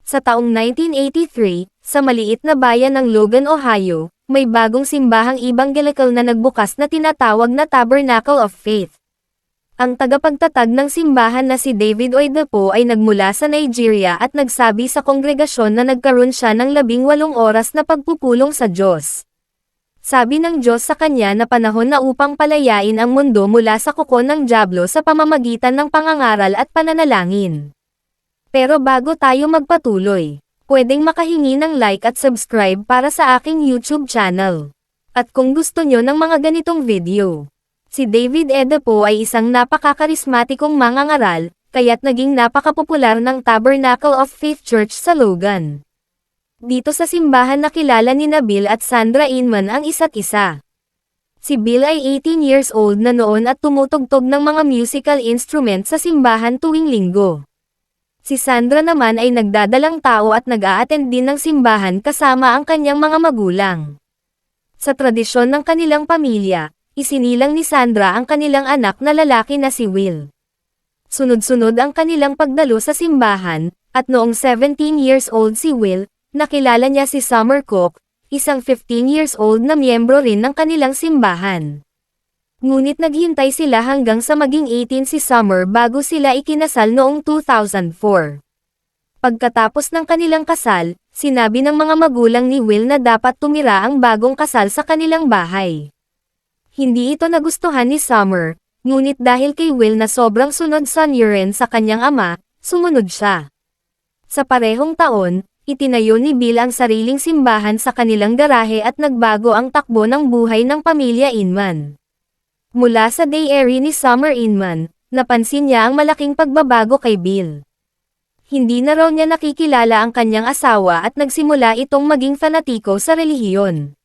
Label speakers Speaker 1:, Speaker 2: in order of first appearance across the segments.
Speaker 1: Sa taong 1983, sa maliit na bayan ng Logan, Ohio, may bagong simbahang evangelical na nagbukas na tinatawag na Tabernacle of Faith. Ang tagapagtatag ng simbahan na si David Oyedepo ay nagmula sa Nigeria at nagsabi sa kongregasyon na nagkaroon siya ng 18 oras na pagpupulong sa Diyos. Sabi ng Diyos sa kanya na panahon na upang palayain ang mundo mula sa kuko ng dyablo sa pamamagitan ng pangangaral at pananalangin. Pero bago tayo magpatuloy, pwedeng makahingi ng like at subscribe para sa aking YouTube channel. At kung gusto nyo ng mga ganitong video, si David Oyedepo ay isang napakakarismatikong mangangaral, kaya't naging napakapopular ng Tabernacle of Faith Church sa Logan. Dito sa simbahan nakilala ni Bill at Sandra Inman ang isa't isa. Si Bill ay 18 years old na noon at tumutugtog ng mga musical instrument sa simbahan tuwing linggo. Si Sandra naman ay nagdadalang tao at nag-a-attend din ng simbahan kasama ang kanyang mga magulang. Sa tradisyon ng kanilang pamilya, isinilang ni Sandra ang kanilang anak na lalaki na si Will. Sunod-sunod ang kanilang pagdalo sa simbahan, at noong 17 years old si Will, nakilala niya si Summer Cook, isang 15 years old na miyembro rin ng kanilang simbahan. Ngunit naghintay sila hanggang sa maging 18 si Summer bago sila ikinasal noong 2004. Pagkatapos ng kanilang kasal, sinabi ng mga magulang ni Will na dapat tumira ang bagong kasal sa kanilang bahay. Hindi ito nagustuhan ni Summer, ngunit dahil kay Will na sobrang sunod sa urine sa kanyang ama, sumunod siya. Sa parehong taon, itinayo ni Bill ang sariling simbahan sa kanilang garahe at nagbago ang takbo ng buhay ng pamilya Inman. Mula sa diary ni Summer Inman, napansin niya ang malaking pagbabago kay Bill. Hindi na raw niya nakikilala ang kanyang asawa at nagsimula itong maging fanatiko sa relihiyon.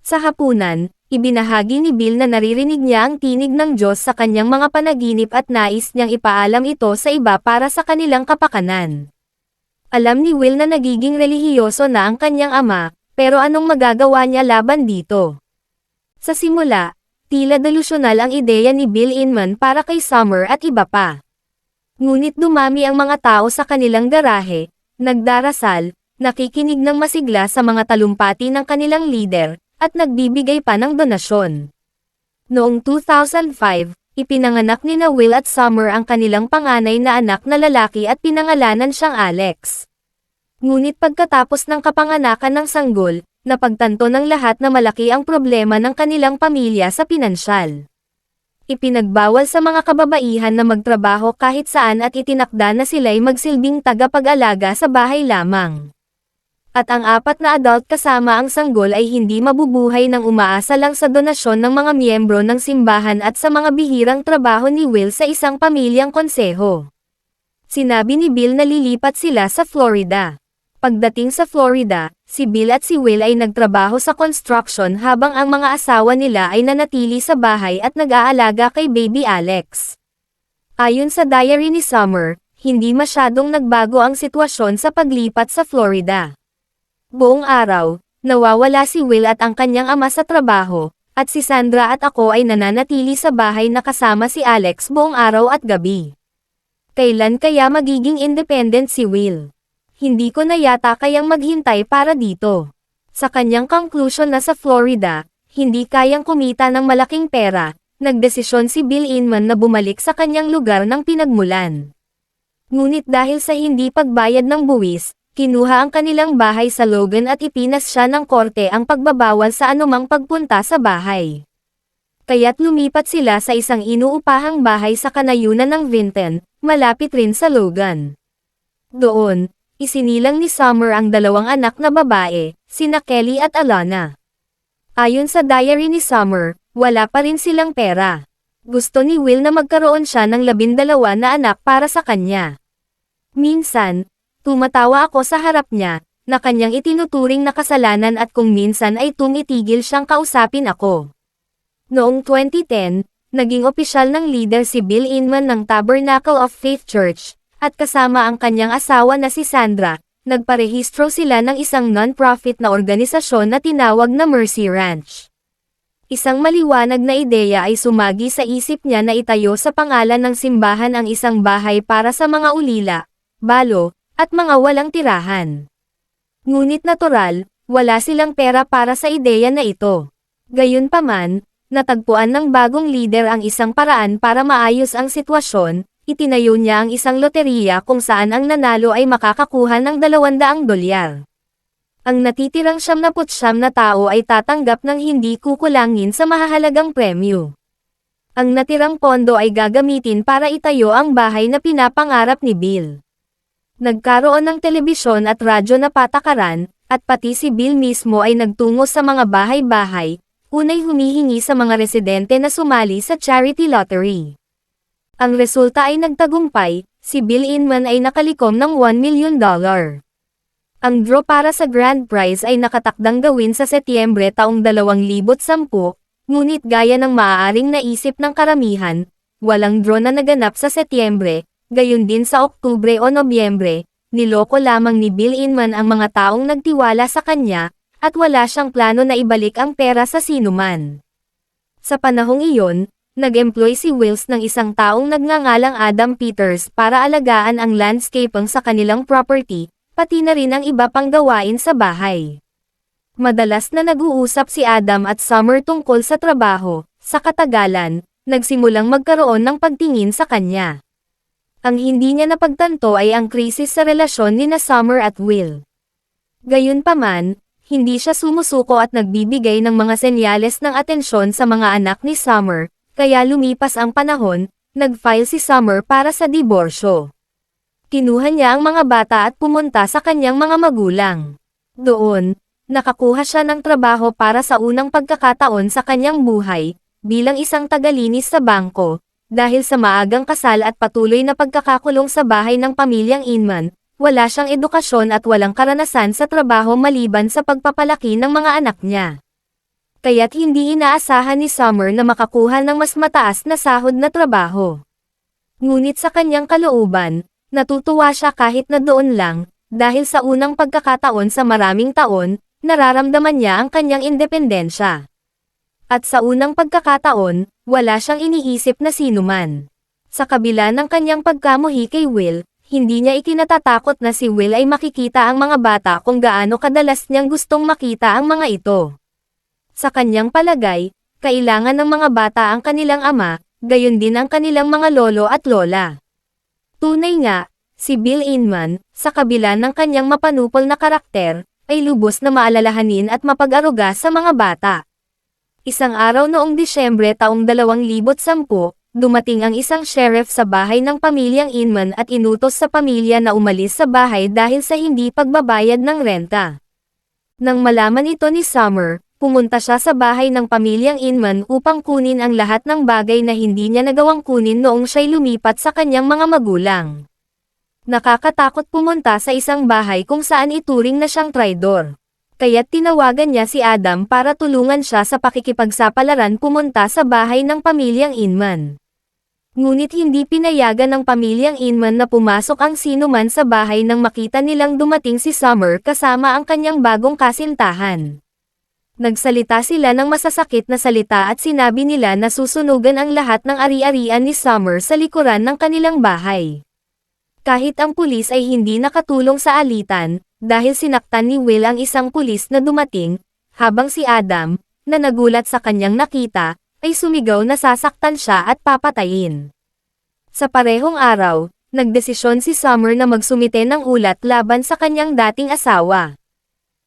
Speaker 1: Sa hapunan, ibinahagi ni Bill na naririnig niya ang tinig ng Diyos sa kanyang mga panaginip at nais niyang ipaalam ito sa iba para sa kanilang kapakanan. Alam ni Will na nagiging relihiyoso na ang kanyang ama, pero anong magagawa niya laban dito? Sa simula, tila delusyonal ang ideya ni Bill Inman para kay Summer at iba pa. Ngunit dumami ang mga tao sa kanilang garahe, nagdarasal, nakikinig ng masigla sa mga talumpati ng kanilang leader, at nagbibigay pa ng donasyon. Noong 2005, ipinanganak ni Will at Summer ang kanilang panganay na anak na lalaki at pinangalanan siyang Alex. Ngunit pagkatapos ng kapanganakan ng sanggol, napagtanto ng lahat na malaki ang problema ng kanilang pamilya sa pinansyal. Ipinagbawal sa mga kababaihan na magtrabaho kahit saan at itinakda na sila'y magsilbing tagapag-alaga sa bahay lamang. At ang 4 na adult kasama ang sanggol ay hindi mabubuhay nang umaasa lang sa donasyon ng mga miyembro ng simbahan at sa mga bihirang trabaho ni Will sa isang pamilyang konseho. Sinabi ni Bill na lilipat sila sa Florida. Pagdating sa Florida, si Bill at si Will ay nagtrabaho sa construction habang ang mga asawa nila ay nanatili sa bahay at nag-aalaga kay baby Alex. Ayon sa diary ni Summer, hindi masyadong nagbago ang sitwasyon sa paglipat sa Florida. Buong araw, nawawala si Will at ang kanyang ama sa trabaho, at si Sandra at ako ay nananatili sa bahay na kasama si Alex buong araw at gabi. Kailan kaya magiging independent si Will? Hindi ko na yata kayang maghintay para dito. Sa kanyang conclusion na sa Florida, hindi kayang kumita ng malaking pera, nagdesisyon si Bill Inman na bumalik sa kanyang lugar ng pinagmulan. Ngunit dahil sa hindi pagbayad ng buwis, kinuha ang kanilang bahay sa Logan at ipinas siya ng korte ang pagbabawal sa anumang pagpunta sa bahay. Kaya't lumipat sila sa isang inuupahang bahay sa kanayunan ng Vinton, malapit rin sa Logan. Doon, isinilang ni Summer ang 2 anak na babae, sina Kelly at Alana. Ayon sa diary ni Summer, wala pa rin silang pera. Gusto ni Will na magkaroon siya ng 12 na anak para sa kanya. Minsan, tumatawa ako sa harap niya, na kanyang itinuturing na kasalanan at kung minsan ay tumitigil siyang kausapin ako. Noong 2010, naging opisyal ng leader si Bill Inman ng Tabernacle of Faith Church, at kasama ang kanyang asawa na si Sandra, nagparehistro sila ng isang non-profit na organisasyon na tinawag na Mercy Ranch. Isang maliwanag na ideya ay sumagi sa isip niya na itayo sa pangalan ng simbahan ang isang bahay para sa mga ulila, balo, at mga walang tirahan. Ngunit natural, wala silang pera para sa ideya na ito. Gayunpaman, natagpuan ng bagong lider ang isang paraan para maayos ang sitwasyon. Itinayo niya ang isang loteriya kung saan ang nanalo ay makakakuha ng $200. Ang natitirang 79 na tao ay tatanggap ng hindi kukulangin sa mahahalagang premyo. Ang natirang pondo ay gagamitin para itayo ang bahay na pinapangarap ni Bill. Nagkaroon ng telebisyon at radyo na patakaran, at pati si Bill mismo ay nagtungo sa mga bahay-bahay, unay humihingi sa mga residente na sumali sa charity lottery. Ang resulta ay nagtagumpay, si Bill Inman ay nakalikom ng $1 million. Ang draw para sa grand prize ay nakatakdang gawin sa Setyembre taong 2010, ngunit gaya ng maaaring naisip ng karamihan, walang draw na naganap sa Setyembre, gayon din sa Oktubre o Nobyembre, niloko lamang ni Bill Inman ang mga taong nagtiwala sa kanya, at wala siyang plano na ibalik ang pera sa sinuman. Sa panahong iyon, nag-employ si Wills ng isang taong nagngangalang Adam Peters para alagaan ang landscaping sa kanilang property, pati na rin ang iba pang gawain sa bahay. Madalas na nag-uusap si Adam at Summer tungkol sa trabaho, sa katagalan, nagsimulang magkaroon ng pagtingin sa kanya. Ang hindi niya napagtanto ay ang krisis sa relasyon ni na Summer at Will. Gayunpaman, hindi siya sumusuko at nagbibigay ng mga senyales ng atensyon sa mga anak ni Summer, kaya lumipas ang panahon, nag-file si Summer para sa diborsyo. Kinuha niya ang mga bata at pumunta sa kanyang mga magulang. Doon, nakakuha siya ng trabaho para sa unang pagkakataon sa kanyang buhay, bilang isang tagalinis sa bangko, dahil sa maagang kasal at patuloy na pagkakakulong sa bahay ng pamilyang Inman, wala siyang edukasyon at walang karanasan sa trabaho maliban sa pagpapalaki ng mga anak niya. Kaya't hindi inaasahan ni Summer na makakuha ng mas mataas na sahod na trabaho. Ngunit sa kanyang kalooban, natutuwa siya kahit na doon lang, dahil sa unang pagkakataon sa maraming taon, nararamdaman niya ang kanyang independensya. At sa unang pagkakataon, wala siyang iniisip na sinuman. Sa kabila ng kanyang pagkamuhi kay Will, hindi niya ikinatatakot na si Will ay makikita ang mga bata kung gaano kadalas niyang gustong makita ang mga ito. Sa kanyang palagay, kailangan ng mga bata ang kanilang ama, gayon din ang kanilang mga lolo at lola. Tunay nga, si Bill Inman, sa kabila ng kanyang mapanupol na karakter, ay lubos na maalalahanin at mapag-aruga sa mga bata. Isang araw noong Disyembre taong 2010, dumating ang isang sheriff sa bahay ng pamilyang Inman at inutos sa pamilya na umalis sa bahay dahil sa hindi pagbabayad ng renta. Nang malaman ito ni Summer, pumunta siya sa bahay ng pamilyang Inman upang kunin ang lahat ng bagay na hindi niya nagawang kunin noong siya'y lumipat sa kanyang mga magulang. Nakakatakot pumunta sa isang bahay kung saan ituring na siyang traidor. Kaya't tinawagan niya si Adam para tulungan siya sa pakikipagsapalaran pumunta sa bahay ng pamilyang Inman. Ngunit hindi pinayagan ng pamilyang Inman na pumasok ang sinuman sa bahay nang makita nilang dumating si Summer kasama ang kanyang bagong kasintahan. Nagsalita sila ng masasakit na salita at sinabi nila na susunugan ang lahat ng ari-arian ni Summer sa likuran ng kanilang bahay. Kahit ang pulis ay hindi nakatulong sa alitan, dahil sinaktan ni Will ang isang pulis na dumating, habang si Adam, na nagulat sa kanyang nakita, ay sumigaw na sasaktan siya at papatayin. Sa parehong araw, nagdesisyon si Summer na magsumite ng ulat laban sa kanyang dating asawa.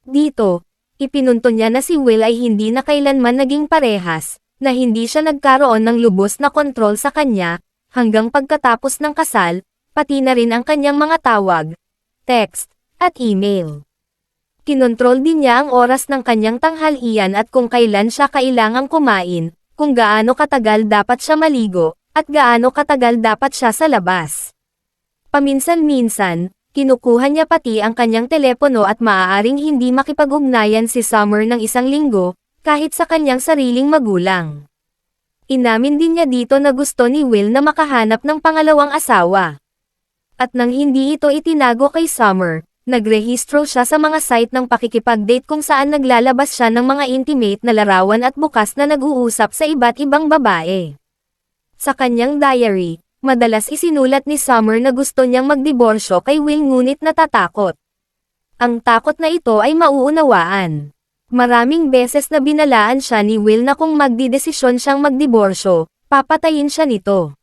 Speaker 1: Dito, ipinunto niya na si Will ay hindi na kailanman naging parehas, na hindi siya nagkaroon ng lubos na kontrol sa kanya, hanggang pagkatapos ng kasal, pati na rin ang kanyang mga tawag, text, at email. Kinontrol din niya ang oras ng kanyang tanghalian at kung kailan siya kailangang kumain, kung gaano katagal dapat siya maligo, at gaano katagal dapat siya sa labas. Paminsan-minsan, kinukuha niya pati ang kanyang telepono at maaaring hindi makipag-ugnayan si Summer ng isang linggo, kahit sa kanyang sariling magulang. Inamin din niya dito na gusto ni Will na makahanap ng pangalawang asawa. At nang hindi ito itinago kay Summer, nagrehistro siya sa mga site ng pakikipag-date kung saan naglalabas siya ng mga intimate na larawan at bukas na nag-uusap sa iba't ibang babae. Sa kanyang diary, Madalas isinulat ni Summer na gusto niyang magdiborsyo kay Will ngunit natatakot. Ang takot na ito ay mauunawaan. Maraming beses na binalaan siya ni Will na kung magdidesisyon siyang magdiborsyo, papatayin siya nito.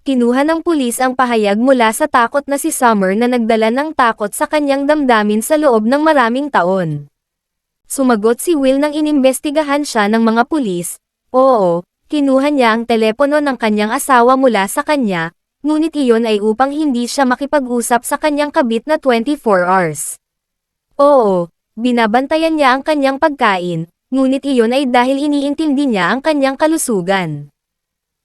Speaker 1: Kinuha ng pulis ang pahayag mula sa takot na si Summer na nagdala ng takot sa kanyang damdamin sa loob ng maraming taon. Sumagot si Will nang inimbestigahan siya ng mga pulis. Oo, kinuha niya ang telepono ng kanyang asawa mula sa kanya, ngunit iyon ay upang hindi siya makipag-usap sa kanyang kabit na 24 hours. Oo, binabantayan niya ang kanyang pagkain, ngunit iyon ay dahil iniintindi niya ang kanyang kalusugan.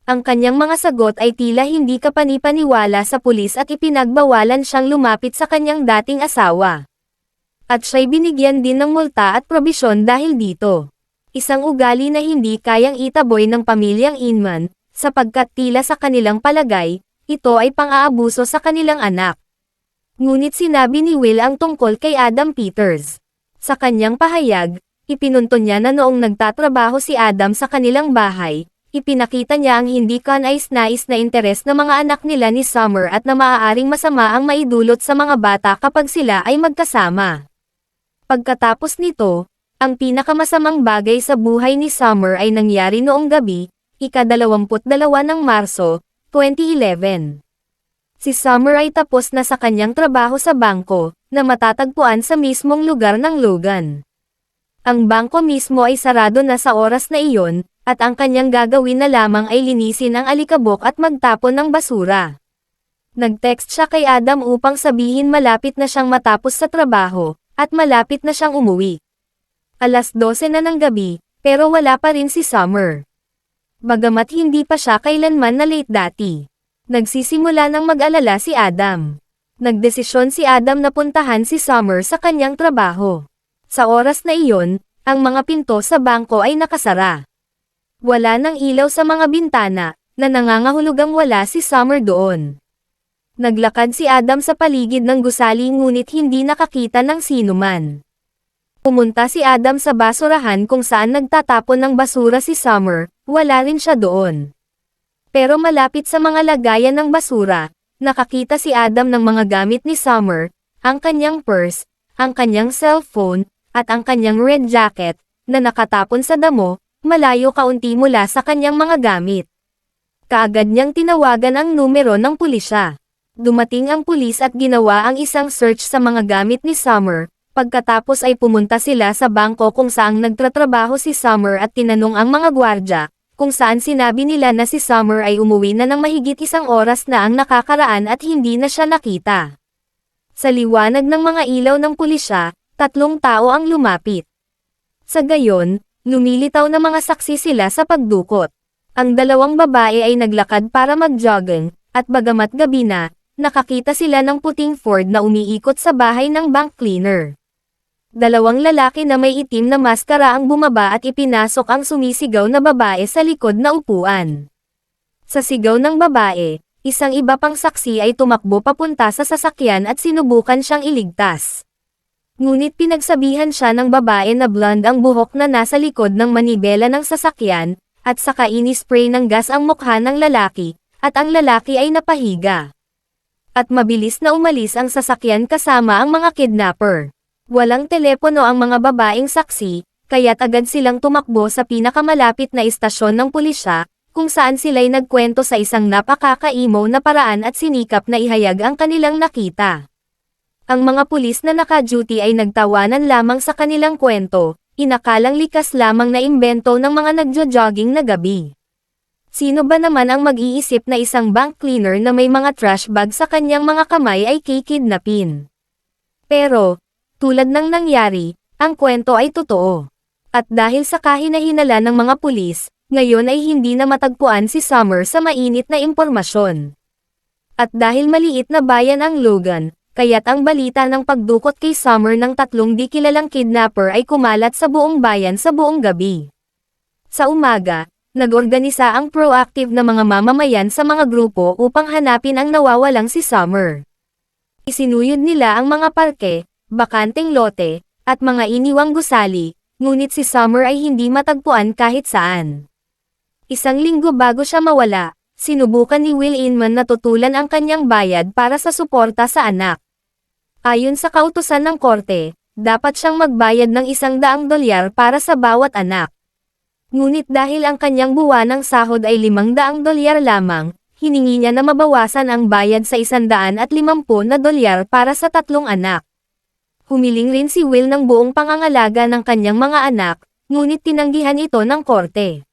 Speaker 1: Ang kanyang mga sagot ay tila hindi kapanipaniwala sa pulis at ipinagbawalan siyang lumapit sa kanyang dating asawa. At siya'y binigyan din ng multa at probisyon dahil dito. Isang ugali na hindi kayang itaboy ng pamilyang Inman, sapagkat tila sa kanilang palagay, ito ay pang-aabuso sa kanilang anak. Ngunit sinabi ni Will ang tungkol kay Adam Peters. Sa kanyang pahayag, ipinunto niya na noong nagtatrabaho si Adam sa kanilang bahay, ipinakita niya ang hindi kanais-nais na interes ng mga anak nila ni Summer at na maaaring masama ang maidulot sa mga bata kapag sila ay magkasama. Pagkatapos nito, ang pinakamasamang bagay sa buhay ni Summer ay nangyari noong gabi, ika-22 ng Marso, 2011. Si Summer ay tapos na sa kanyang trabaho sa bangko, na matatagpuan sa mismong lugar ng Logan. Ang bangko mismo ay sarado na sa oras na iyon, at ang kanyang gagawin na lamang ay linisin ang alikabok at magtapon ng basura. Nag-text siya kay Adam upang sabihin malapit na siyang matapos sa trabaho, at malapit na siyang umuwi. Alas 12 na ng gabi, pero wala pa rin si Summer. Bagamat hindi pa siya kailanman na late dati. Nagsisimula ng mag-alala si Adam. Nagdesisyon si Adam na puntahan si Summer sa kanyang trabaho. Sa oras na iyon, ang mga pinto sa bangko ay nakasara. Wala nang ilaw sa mga bintana, na nangangahulugang wala si Summer doon. Naglakad si Adam sa paligid ng gusali ngunit hindi nakakita ng sinuman. Pumunta si Adam sa basurahan kung saan nagtatapon ng basura si Summer, wala rin siya doon. Pero malapit sa mga lagayan ng basura, nakakita si Adam ng mga gamit ni Summer, ang kanyang purse, ang kanyang cellphone, at ang kanyang red jacket, na nakatapon sa damo, malayo kaunti mula sa kanyang mga gamit. Kaagad niyang tinawagan ang numero ng pulisya. Dumating ang pulis at ginawa ang isang search sa mga gamit ni Summer. Pagkatapos ay pumunta sila sa bangko kung saan nagtatrabaho si Summer at tinanong ang mga gwardya, kung saan sinabi nila na si Summer ay umuwi na ng mahigit 1 oras na ang nakakaraan at hindi na siya nakita. Sa liwanag ng mga ilaw ng pulisya, 3 tao ang lumapit. Sa gayon, lumilitaw na mga saksi sila sa pagdukot. Ang 2 babae ay naglakad para mag-jogging, at bagamat gabi na, nakakita sila ng puting Ford na umiikot sa bahay ng bank cleaner. 2 lalaki na may itim na maskara ang bumaba at ipinasok ang sumisigaw na babae sa likod na upuan. Sa sigaw ng babae, isang iba pang saksi ay tumakbo papunta sa sasakyan at sinubukan siyang iligtas. Ngunit pinagsabihan siya ng babae na blonde ang buhok na nasa likod ng manibela ng sasakyan, at saka inispray ng gas ang mukha ng lalaki, at ang lalaki ay napahiga. At mabilis na umalis ang sasakyan kasama ang mga kidnapper. Walang telepono ang mga babaeng saksi, kaya't agad silang tumakbo sa pinakamalapit na istasyon ng pulisya, kung saan sila'y nagkwento sa isang napakakaimaw na paraan at sinikap na ihayag ang kanilang nakita. Ang mga pulis na naka-duty ay nagtawanan lamang sa kanilang kwento, inakalang likas lamang na imbento ng mga nagjo-jogging na gabi. Sino ba naman ang mag-iisip na isang bank cleaner na may mga trash bag sa kanyang mga kamay ay kikidnapin? Pero, tulad ng nangyari, ang kwento ay totoo. At dahil sa kahinahinala ng mga pulis, ngayon ay hindi na matagpuan si Summer sa mainit na impormasyon. At dahil maliit na bayan ang Logan, kaya't ang balita ng pagdukot kay Summer ng 3 di kilalang kidnapper ay kumalat sa buong bayan sa buong gabi. Sa umaga, nag-organisa ang proactive na mga mamamayan sa mga grupo upang hanapin ang nawawalang si Summer. Isinuyod nila ang mga parke, bakanteng lote, at mga iniwang gusali, ngunit si Summer ay hindi matagpuan kahit saan. 1 linggo bago siya mawala, sinubukan ni Will Inman na tutulan ang kanyang bayad para sa suporta sa anak. Ayon sa kautusan ng korte, dapat siyang magbayad ng $100 para sa bawat anak. Ngunit dahil ang kanyang buwanang sahod ay $500 lamang, hiningi niya na mabawasan ang bayad sa $150 para sa 3 anak. Humiling rin si Will ng buong pangangalaga ng kanyang mga anak, ngunit tinanggihan ito ng korte.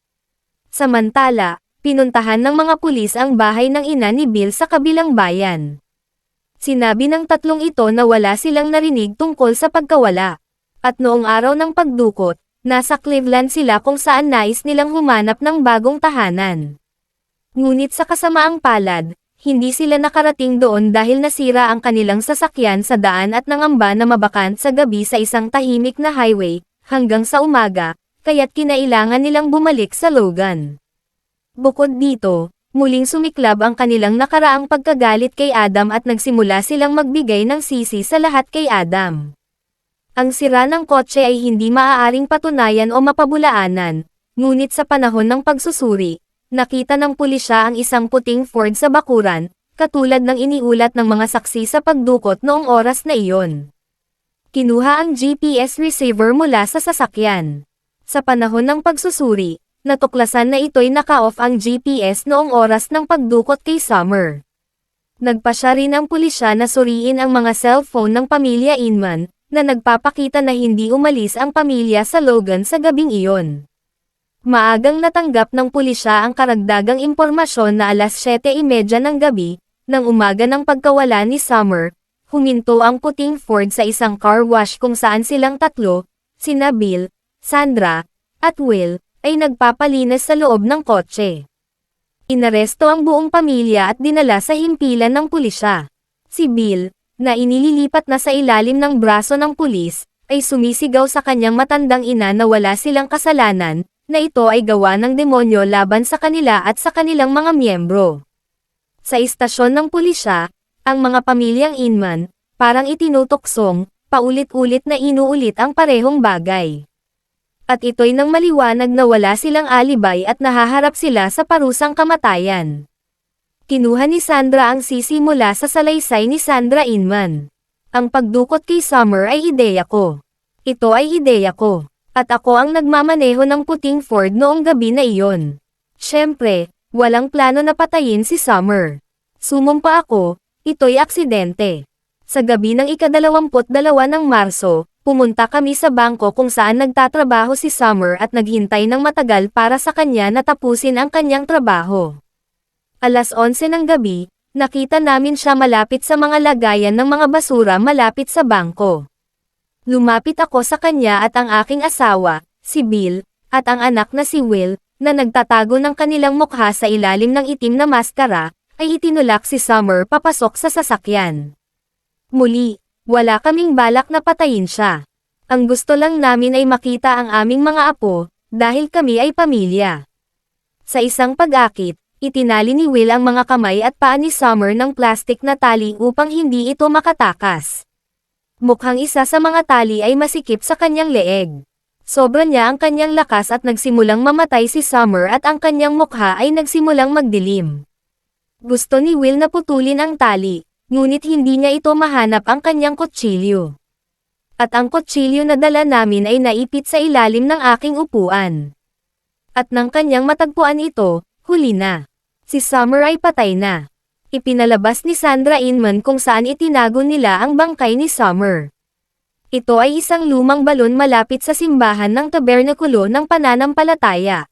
Speaker 1: Samantala, pinuntahan ng mga pulis ang bahay ng ina ni Bill sa kabilang bayan. Sinabi ng 3 ito na wala silang narinig tungkol sa pagkawala. At noong araw ng pagdukot, nasa Cleveland sila kung saan nais nilang humanap ng bagong tahanan. Ngunit sa kasamaang palad, hindi sila nakarating doon dahil nasira ang kanilang sasakyan sa daan at nangamba na mabakant sa gabi sa isang tahimik na highway, hanggang sa umaga, kaya't kinailangan nilang bumalik sa Logan. Bukod dito, muling sumiklab ang kanilang nakaraang pagkagalit kay Adam at nagsimula silang magbigay ng sisi sa lahat kay Adam. Ang sira ng kotse ay hindi maaaring patunayan o mapabulaanan, ngunit sa panahon ng pagsusuri, nakita ng pulisya ang isang puting Ford sa bakuran, katulad ng iniulat ng mga saksi sa pagdukot noong oras na iyon. Kinuha ang GPS receiver mula sa sasakyan. Sa panahon ng pagsusuri, natuklasan na ito'y naka-off ang GPS noong oras ng pagdukot kay Summer. Nagpasya rin ang pulisya na suriin ang mga cellphone ng pamilya Inman, na nagpapakita na hindi umalis ang pamilya sa Logan sa gabing iyon. Maagang natanggap ng pulisya ang karagdagang impormasyon na 7:30 ng gabi, ng umaga ng pagkawala ni Summer, huminto ang puting Ford sa isang car wash kung saan silang 3, sina Bill, Sandra, at Will, ay nagpapalinis sa loob ng kotse. Inaresto ang buong pamilya at dinala sa himpilan ng pulisya. Si Bill, na inililipat na sa ilalim ng braso ng pulis, ay sumisigaw sa kanyang matandang ina na wala silang kasalanan, na ito ay gawa ng demonyo laban sa kanila at sa kanilang mga miyembro. Sa istasyon ng pulisya, ang mga pamilyang Inman, parang itinutuksong, paulit-ulit na inuulit ang parehong bagay. At ito'y nang maliwanag na wala silang alibay at nahaharap sila sa parusang kamatayan. Kinuha ni Sandra ang sisi mula sa salaysay ni Sandra Inman. Ang pagdukot kay Summer ay ideya ko. Ito ay ideya ko. At ako ang nagmamaneho ng puting Ford noong gabi na iyon. Siyempre, walang plano na patayin si Summer. Sumumpa ako, ito'y aksidente. Sa gabi ng ika-22 ng Marso, pumunta kami sa bangko kung saan nagtatrabaho si Summer at naghintay ng matagal para sa kanya na tapusin ang kanyang trabaho. 11:00 ng gabi, nakita namin siya malapit sa mga lagayan ng mga basura malapit sa bangko. Lumapit ako sa kanya at ang aking asawa, si Bill, at ang anak na si Will, na nagtatago ng kanilang mukha sa ilalim ng itim na maskara, ay itinulak si Summer papasok sa sasakyan. Muli, wala kaming balak na patayin siya. Ang gusto lang namin ay makita ang aming mga apo, dahil kami ay pamilya. Sa isang pag-akit, itinali ni Will ang mga kamay at paa ni Summer ng plastik na tali upang hindi ito makatakas. Mukhang isa sa mga tali ay masikip sa kanyang leeg. Sobra niya ang kanyang lakas at nagsimulang mamatay si Summer at ang kanyang mukha ay nagsimulang magdilim. Gusto ni Will na putulin ang tali, ngunit hindi niya ito mahanap ang kanyang kutsilyo. At ang kutsilyo na dala namin ay naipit sa ilalim ng aking upuan. At nang kanyang matagpuan ito, huli na. Si Summer ay patay na. Ipinalabas ni Sandra Inman kung saan itinago nila ang bangkay ni Summer. Ito ay isang lumang balon malapit sa simbahan ng tabernakulo ng pananampalataya.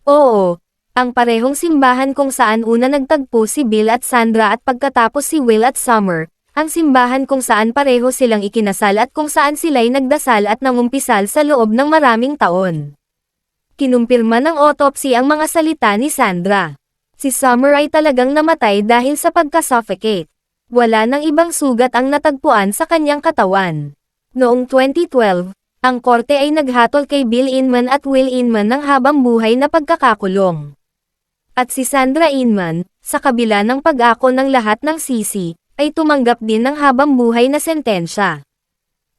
Speaker 1: Oo, ang parehong simbahan kung saan una nagtagpo si Bill at Sandra at pagkatapos si Will at Summer, ang simbahan kung saan pareho silang ikinasal at kung saan sila'y nagdasal at nangumpisal sa loob ng maraming taon. Kinumpirma ng autopsy ang mga salita ni Sandra. Si Summer ay talagang namatay dahil sa pagka-suffocate. Wala nang ibang sugat ang natagpuan sa kanyang katawan. Noong 2012, ang korte ay naghatol kay Bill Inman at Will Inman ng habang buhay na pagkakakulong. At si Sandra Inman, sa kabila ng pag-ako ng lahat ng sisi, ay tumanggap din ng habang buhay na sentensya.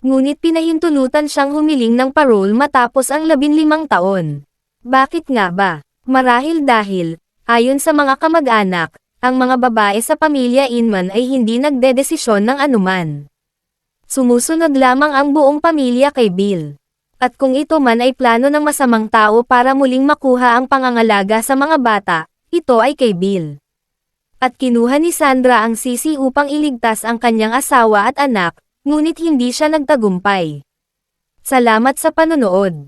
Speaker 1: Ngunit pinahintulutan siyang humiling ng parole matapos ang 15 taon. Bakit nga ba? Marahil dahil, Ayon sa mga kamag-anak, ang mga babae sa pamilya Inman ay hindi nagdedesisyon ng anuman. Sumusunod lamang ang buong pamilya kay Bill. At kung ito man ay plano ng masamang tao para muling makuha ang pangangalaga sa mga bata, ito ay kay Bill. At kinuha ni Sandra ang sisi upang iligtas ang kanyang asawa at anak, ngunit hindi siya nagtagumpay. Salamat sa panonood.